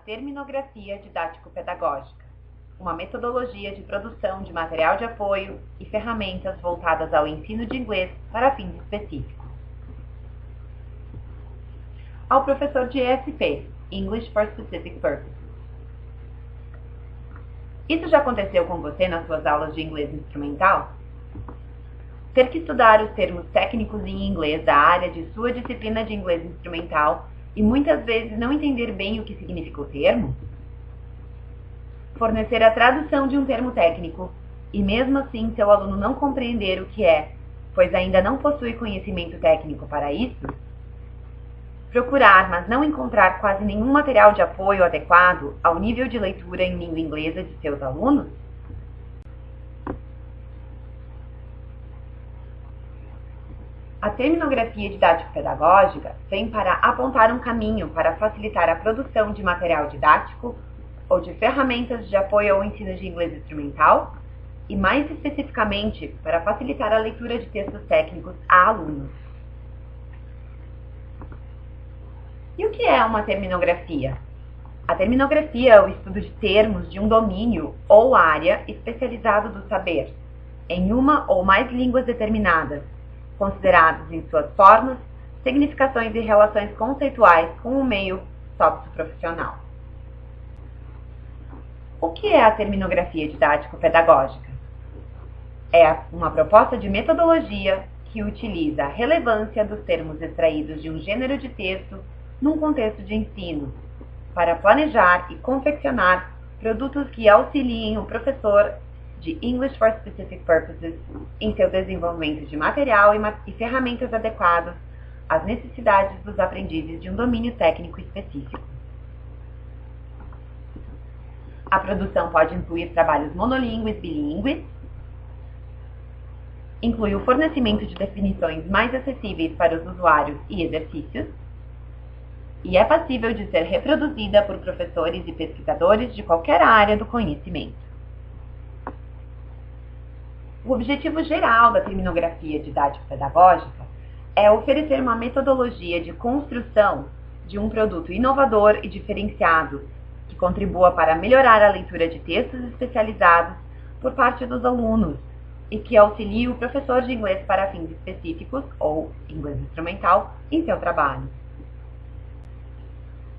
terminografia didático-pedagógica, uma metodologia de produção de material de apoio e ferramentas voltadas ao ensino de inglês para fins específicos. Ao professor de ESP, English for Specific Purposes. Isso já aconteceu com você nas suas aulas de inglês instrumental? Ter que estudar os termos técnicos em inglês da área de sua disciplina de inglês instrumental e muitas vezes não entender bem o que significa o termo? Fornecer a tradução de um termo técnico e mesmo assim seu aluno não compreender o que é, pois ainda não possui conhecimento técnico para isso? Procurar, mas não encontrar quase nenhum material de apoio adequado ao nível de leitura em língua inglesa de seus alunos? A terminografia didático-pedagógica vem para apontar um caminho para facilitar a produção de material didático ou de ferramentas de apoio ao ensino de inglês instrumental e, mais especificamente, para facilitar a leitura de textos técnicos a alunos. E o que é uma terminografia? A terminografia é o estudo de termos de um domínio ou área especializado do saber, em uma ou mais línguas determinadas, considerados em suas formas, significações e relações conceituais com o meio socioprofissional. O que é a terminografia didático-pedagógica? É uma proposta de metodologia que utiliza a relevância dos termos extraídos de um gênero de texto num contexto de ensino, para planejar e confeccionar produtos que auxiliem o professor de English for Specific Purposes em seu desenvolvimento de material e ferramentas adequadas às necessidades dos aprendizes de um domínio técnico específico. A produção pode incluir trabalhos monolíngues, bilíngues, inclui o fornecimento de definições mais acessíveis para os usuários e exercícios, e é passível de ser reproduzida por professores e pesquisadores de qualquer área do conhecimento. O objetivo geral da terminografia didático-pedagógica é oferecer uma metodologia de construção de um produto inovador e diferenciado que contribua para melhorar a leitura de textos especializados por parte dos alunos e que auxilie o professor de inglês para fins específicos ou inglês instrumental em seu trabalho.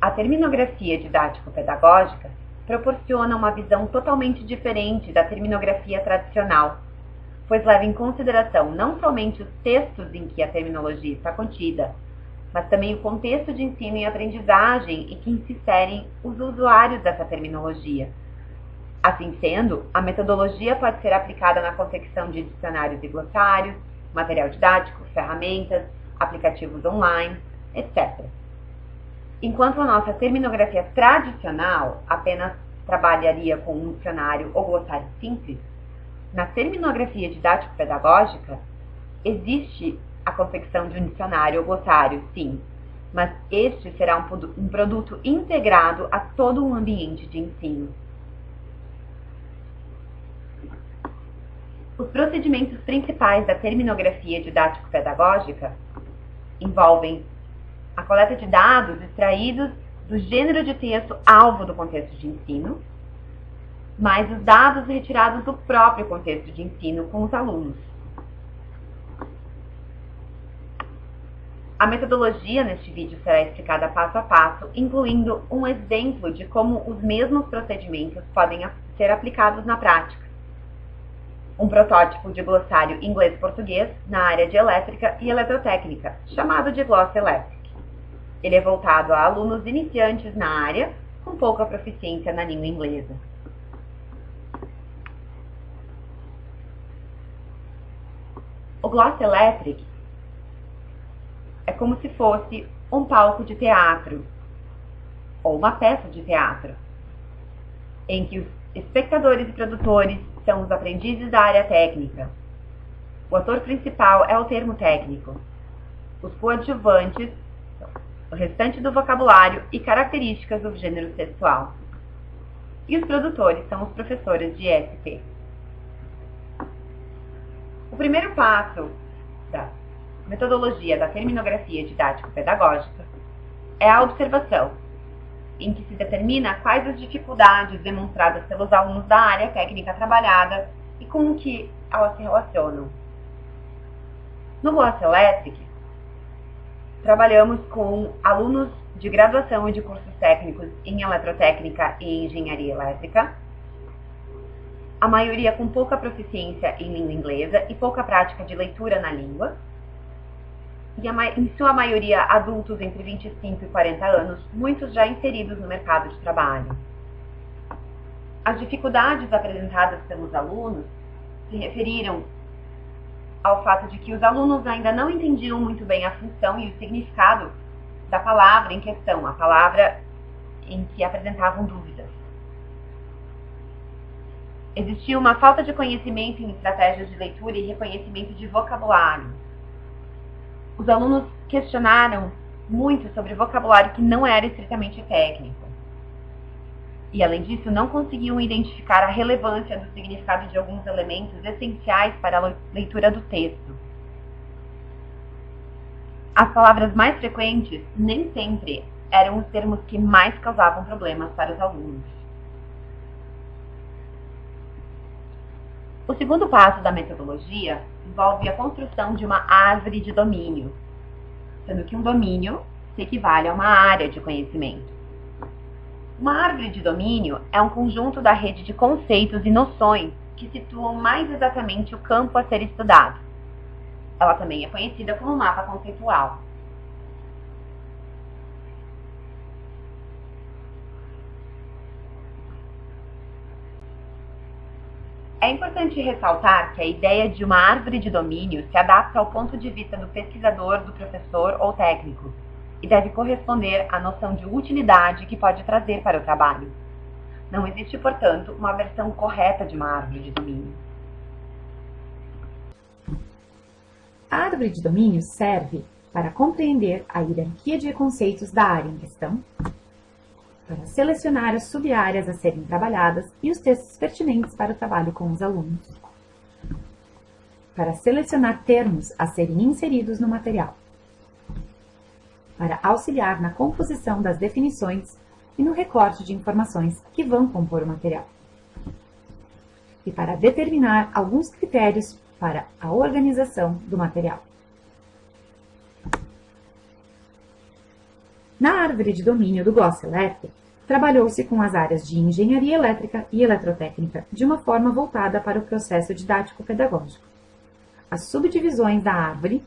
A terminografia didático-pedagógica proporciona uma visão totalmente diferente da terminografia tradicional, pois leva em consideração não somente os textos em que a terminologia está contida, mas também o contexto de ensino e aprendizagem em que se inserem os usuários dessa terminologia. Assim sendo, a metodologia pode ser aplicada na confecção de dicionários e glossários, material didático, ferramentas, aplicativos online, etc. Enquanto a nossa terminografia tradicional apenas trabalharia com um dicionário ou glossário simples, na terminografia didático-pedagógica existe a confecção de um dicionário ou glossário, sim, mas este será um produto integrado a todo um ambiente de ensino. Os procedimentos principais da terminografia didático-pedagógica envolvem a coleta de dados extraídos do gênero de texto alvo do contexto de ensino, mais os dados retirados do próprio contexto de ensino com os alunos. A metodologia neste vídeo será explicada passo a passo, incluindo um exemplo de como os mesmos procedimentos podem ser aplicados na prática. Um protótipo de glossário inglês-português na área de elétrica e eletrotécnica, chamado de Gloss Electric. Ele é voltado a alunos iniciantes na área, com pouca proficiência na língua inglesa. O Gloss Electric é como se fosse um palco de teatro, ou uma peça de teatro, em que os espectadores e produtores são os aprendizes da área técnica. O ator principal é o termo técnico. Os coadjuvantes, o restante do vocabulário e características do gênero textual. E os produtores são os professores de ESP. O primeiro passo da metodologia da terminografia didático-pedagógica é a observação, em que se determina quais as dificuldades demonstradas pelos alunos da área técnica trabalhada e com o que elas se relacionam. No Gloss Electric, trabalhamos com alunos de graduação e de cursos técnicos em eletrotécnica e engenharia elétrica, a maioria com pouca proficiência em língua inglesa e pouca prática de leitura na língua, e em sua maioria adultos entre 25 e 40 anos, muitos já inseridos no mercado de trabalho. As dificuldades apresentadas pelos alunos se referiram ao fato de que os alunos ainda não entendiam muito bem a função e o significado da palavra em questão, a palavra em que apresentavam dúvidas. Existia uma falta de conhecimento em estratégias de leitura e reconhecimento de vocabulário. Os alunos questionaram muito sobre vocabulário que não era estritamente técnico. E, além disso, não conseguiam identificar a relevância do significado de alguns elementos essenciais para a leitura do texto. As palavras mais frequentes nem sempre eram os termos que mais causavam problemas para os alunos. O segundo passo da metodologia envolve a construção de uma árvore de domínio, sendo que um domínio se equivale a uma área de conhecimento. Uma árvore de domínio é um conjunto da rede de conceitos e noções que situam mais exatamente o campo a ser estudado. Ela também é conhecida como mapa conceitual. É importante ressaltar que a ideia de uma árvore de domínio se adapta ao ponto de vista do pesquisador, do professor ou técnico, e deve corresponder à noção de utilidade que pode trazer para o trabalho. Não existe, portanto, uma versão correta de uma árvore de domínio. A árvore de domínio serve para compreender a hierarquia de conceitos da área em questão, para selecionar as sub-áreas a serem trabalhadas e os textos pertinentes para o trabalho com os alunos, para selecionar termos a serem inseridos no material, para auxiliar na composição das definições e no recorte de informações que vão compor o material, e para determinar alguns critérios para a organização do material. Na árvore de domínio do Gloss Electric, trabalhou-se com as áreas de engenharia elétrica e eletrotécnica de uma forma voltada para o processo didático-pedagógico. As subdivisões da árvore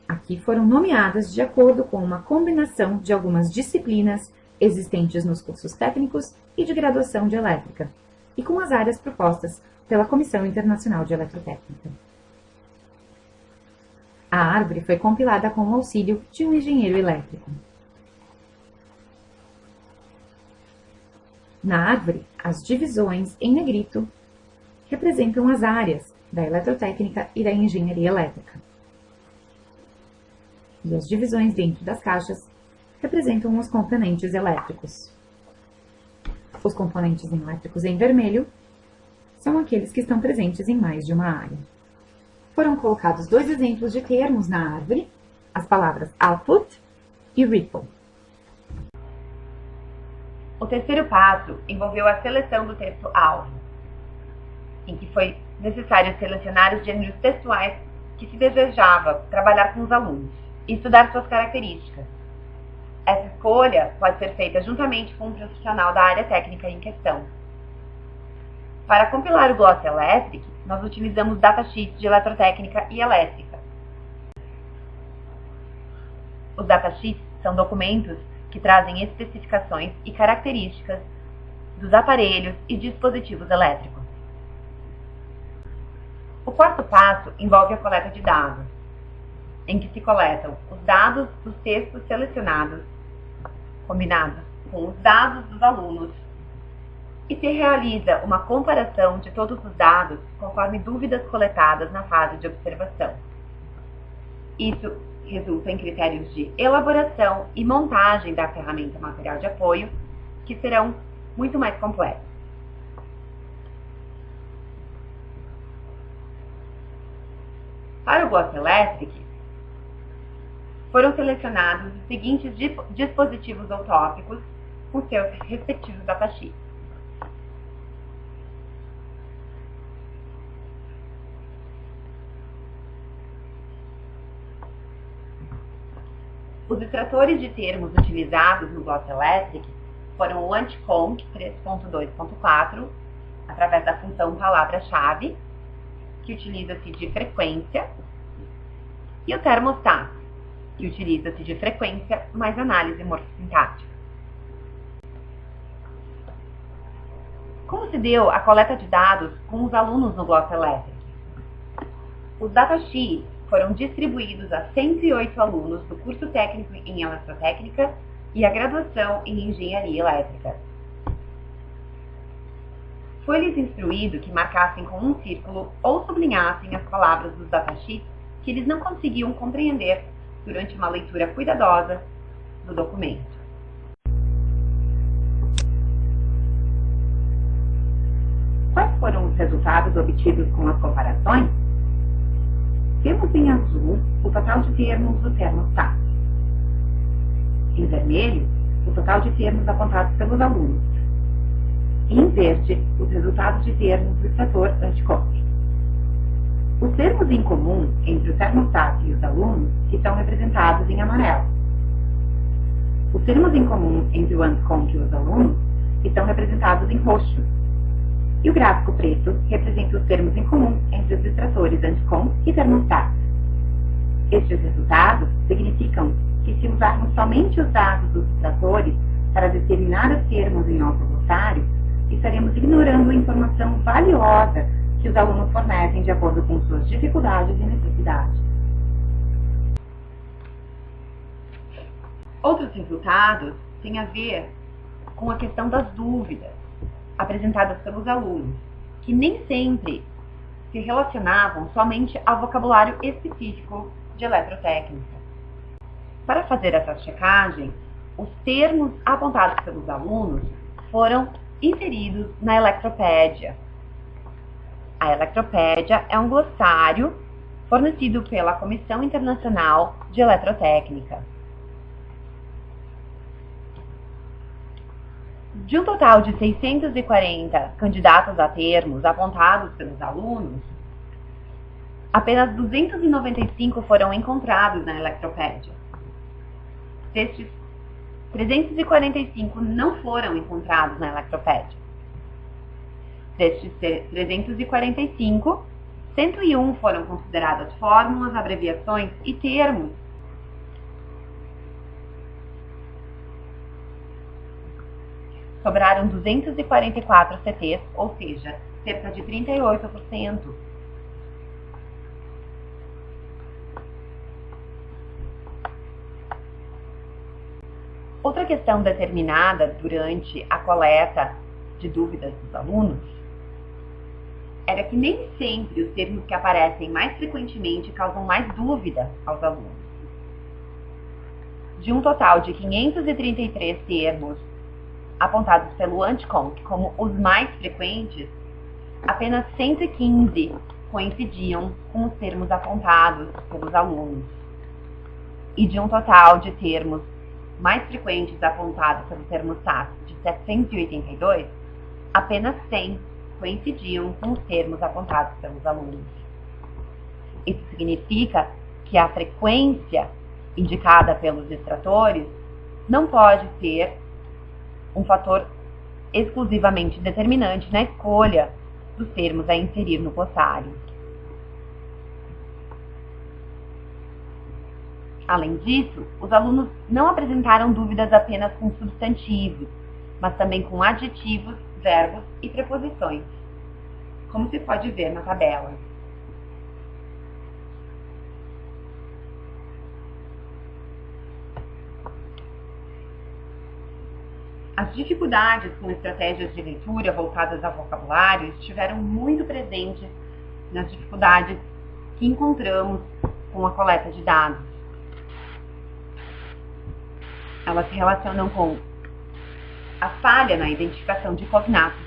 aqui foram nomeadas de acordo com uma combinação de algumas disciplinas existentes nos cursos técnicos e de graduação de elétrica, e com as áreas propostas pela Comissão Internacional de Eletrotécnica. A árvore foi compilada com o auxílio de um engenheiro elétrico. Na árvore, as divisões em negrito representam as áreas da eletrotécnica e da engenharia elétrica. E as divisões dentro das caixas representam os componentes elétricos. Os componentes elétricos em vermelho são aqueles que estão presentes em mais de uma área. Foram colocados dois exemplos de termos na árvore, as palavras output e ripple. O terceiro passo envolveu a seleção do texto-alvo, em que foi necessário selecionar os gêneros textuais que se desejava trabalhar com os alunos e estudar suas características. Essa escolha pode ser feita juntamente com um profissional da área técnica em questão. Para compilar o Gloss Electric, nós utilizamos datasheets de eletrotécnica e elétrica. Os datasheets são documentos que trazem especificações e características dos aparelhos e dispositivos elétricos. O quarto passo envolve a coleta de dados, em que se coletam os dados dos textos selecionados, combinados com os dados dos alunos, e se realiza uma comparação de todos os dados conforme dúvidas coletadas na fase de observação. Isso resulta em critérios de elaboração e montagem da ferramenta material de apoio, que serão muito mais completos. Para o Gloss Electric, foram selecionados os seguintes dispositivos ou tópicos com seus respectivos datasheets. Os extratores de termos utilizados no Gloss Electric foram o anticonc 3.2.4, através da função palavra-chave, que utiliza-se de frequência, e o termostat, que utiliza-se de frequência mais análise morfossintática. Como se deu a coleta de dados com os alunos no Gloss Electric? Os datasheets foram distribuídos a 108 alunos do curso técnico em eletrotécnica e a graduação em engenharia elétrica. Foi-lhes instruído que marcassem com um círculo ou sublinhassem as palavras dos datasheets que eles não conseguiam compreender durante uma leitura cuidadosa do documento. Quais foram os resultados obtidos com as comparações? Temos em azul o total de termos do termostat. Em vermelho, o total de termos apontados pelos alunos. E em verde, os resultados de termos do extrator anticonc. Os termos em comum entre o termostat e os alunos estão representados em amarelo. Os termos em comum entre o anticonc e os alunos estão representados em roxo. E o gráfico preto representa os termos em comum entre os extratores anticonc e termostat. Estes resultados significam que se usarmos somente os dados dos extratores para determinar os termos em nosso glossário, estaremos ignorando a informação valiosa que os alunos fornecem de acordo com suas dificuldades e necessidades. Outros resultados têm a ver com a questão das dúvidas apresentadas pelos alunos, que nem sempre se relacionavam somente ao vocabulário específico de eletrotécnica. Para fazer essa checagem, os termos apontados pelos alunos foram inseridos na Electropédia. A Electropédia é um glossário fornecido pela Comissão Internacional de Eletrotécnica. De um total de 640 candidatos a termos apontados pelos alunos, apenas 295 foram encontrados na Electropédia. Destes, 345 não foram encontrados na Electropédia. Destes 345, 101 foram consideradas fórmulas, abreviações e termos. Sobraram 244 CTs, ou seja, cerca de 38%. Outra questão determinada durante a coleta de dúvidas dos alunos era que nem sempre os termos que aparecem mais frequentemente causam mais dúvida aos alunos. De um total de 533 termos apontados pelo anticonc como os mais frequentes, apenas 115 coincidiam com os termos apontados pelos alunos. E de um total de termos mais frequentes apontados pelo termostat de 782, apenas 100 coincidiam com os termos apontados pelos alunos. Isso significa que a frequência indicada pelos extratores não pode ser um fator exclusivamente determinante na escolha dos termos a inserir no glossário. Além disso, os alunos não apresentaram dúvidas apenas com substantivos, mas também com adjetivos, verbos e preposições, como se pode ver na tabela. As dificuldades com estratégias de leitura voltadas ao vocabulário estiveram muito presentes nas dificuldades que encontramos com a coleta de dados. Elas se relacionam com a falha na identificação de cognatos,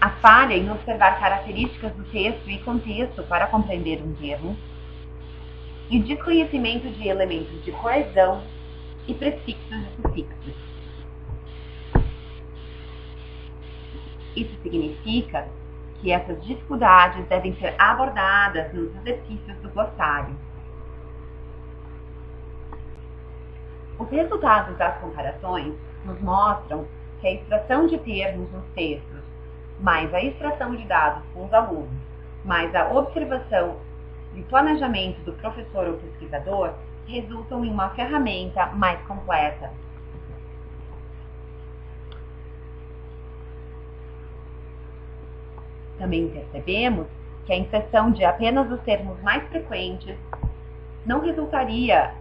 a falha em observar características do texto e contexto para compreender um termo, e o desconhecimento de elementos de coesão e prefixos e sufixos. Isso significa que essas dificuldades devem ser abordadas nos exercícios do glossário. Os resultados das comparações nos mostram que a extração de termos nos textos, mais a extração de dados com os alunos, mais a observação e o planejamento do professor ou pesquisador, resultam em uma ferramenta mais completa. Também percebemos que a inserção de apenas os termos mais frequentes não resultaria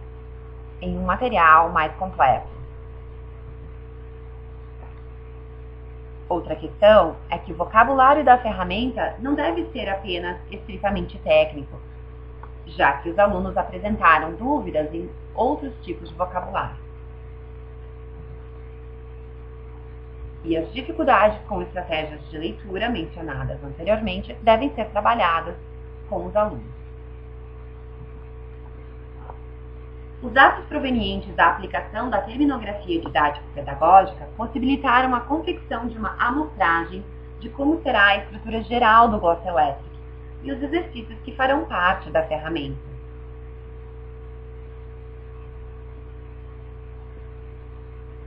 em um material mais completo. Outra questão é que o vocabulário da ferramenta não deve ser apenas estritamente técnico, já que os alunos apresentaram dúvidas em outros tipos de vocabulário. E as dificuldades com estratégias de leitura mencionadas anteriormente devem ser trabalhadas com os alunos. Os dados provenientes da aplicação da terminografia didático-pedagógica possibilitaram a confecção de uma amostragem de como será a estrutura geral do Glosselectric e os exercícios que farão parte da ferramenta.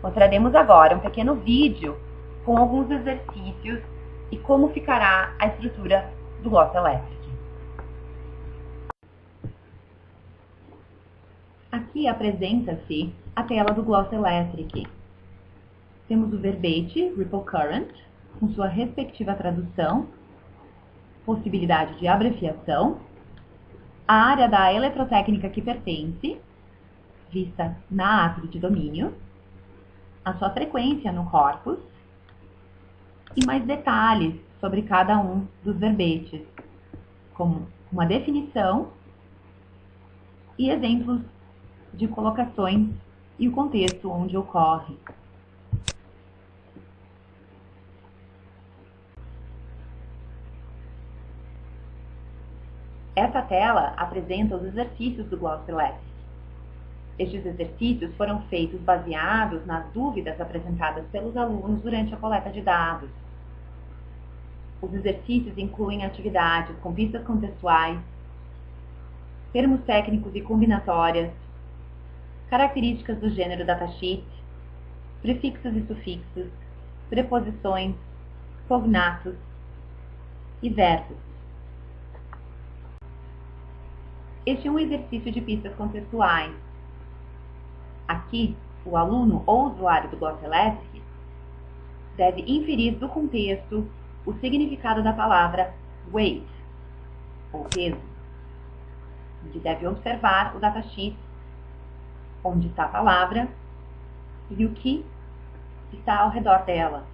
Mostraremos agora um pequeno vídeo com alguns exercícios e como ficará a estrutura do Glosselectric. Aqui apresenta-se a tela do Glosselectric. Temos o verbete Ripple Current, com sua respectiva tradução, possibilidade de abreviação, a área da eletrotécnica que pertence, vista na árvore de domínio, a sua frequência no corpus e mais detalhes sobre cada um dos verbetes, como uma definição e exemplos de colocações e o contexto onde ocorre. Essa tela apresenta os exercícios do Glosselectric. Estes exercícios foram feitos baseados nas dúvidas apresentadas pelos alunos durante a coleta de dados. Os exercícios incluem atividades com pistas contextuais, termos técnicos e combinatórias, características do gênero datasheet, prefixos e sufixos, preposições, cognatos e verbos. Este é um exercício de pistas contextuais. Aqui, o aluno ou usuário do Glosselectric deve inferir do contexto o significado da palavra weight, ou peso. Ele deve observar o datasheet, onde está a palavra e o que está ao redor dela,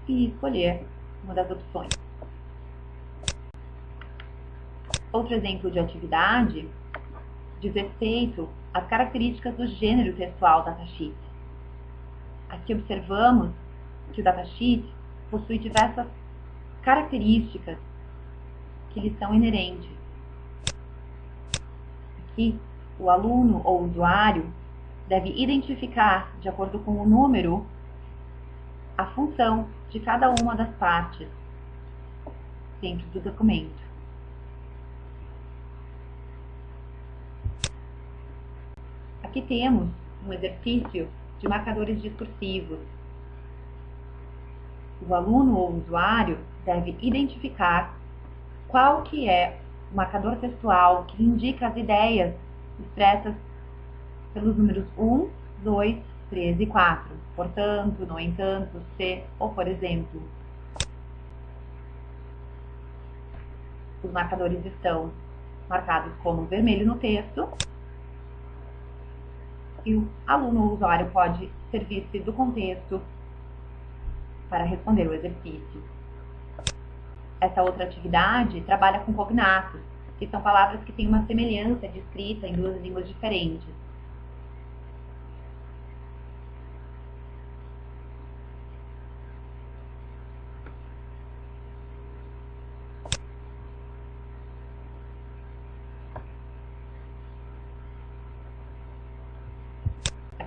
e escolher uma das opções. Outro exemplo de atividade diz respeito às características do gênero textual datasheet. Aqui observamos que o datasheet possui diversas características que lhe são inerentes. Aqui, o aluno ou usuário deve identificar, de acordo com o número, a função de cada uma das partes dentro do documento. Aqui temos um exercício de marcadores discursivos. O aluno ou usuário deve identificar qual que é o marcador textual que indica as ideias expressas pelos números 1, 2, 3 e 4. Portanto, no entanto, se ou por exemplo. Os marcadores estão marcados como vermelho no texto. E o aluno ou usuário pode servir-se do contexto para responder o exercício. Essa outra atividade trabalha com cognatos, que são palavras que têm uma semelhança de escrita em duas línguas diferentes.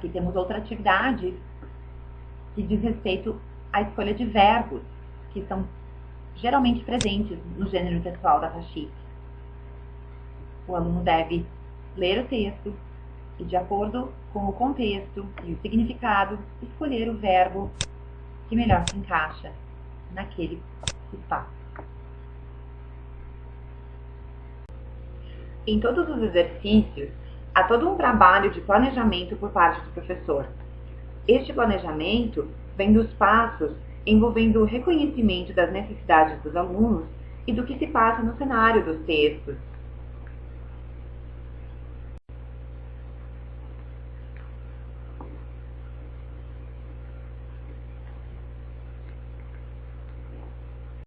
Aqui temos outra atividade que diz respeito à escolha de verbos, que são geralmente presentes no gênero textual da Tachique. O aluno deve ler o texto e, de acordo com o contexto e o significado, escolher o verbo que melhor se encaixa naquele espaço. Em todos os exercícios, há todo um trabalho de planejamento por parte do professor. Este planejamento vem dos passos envolvendo o reconhecimento das necessidades dos alunos e do que se passa no cenário dos textos,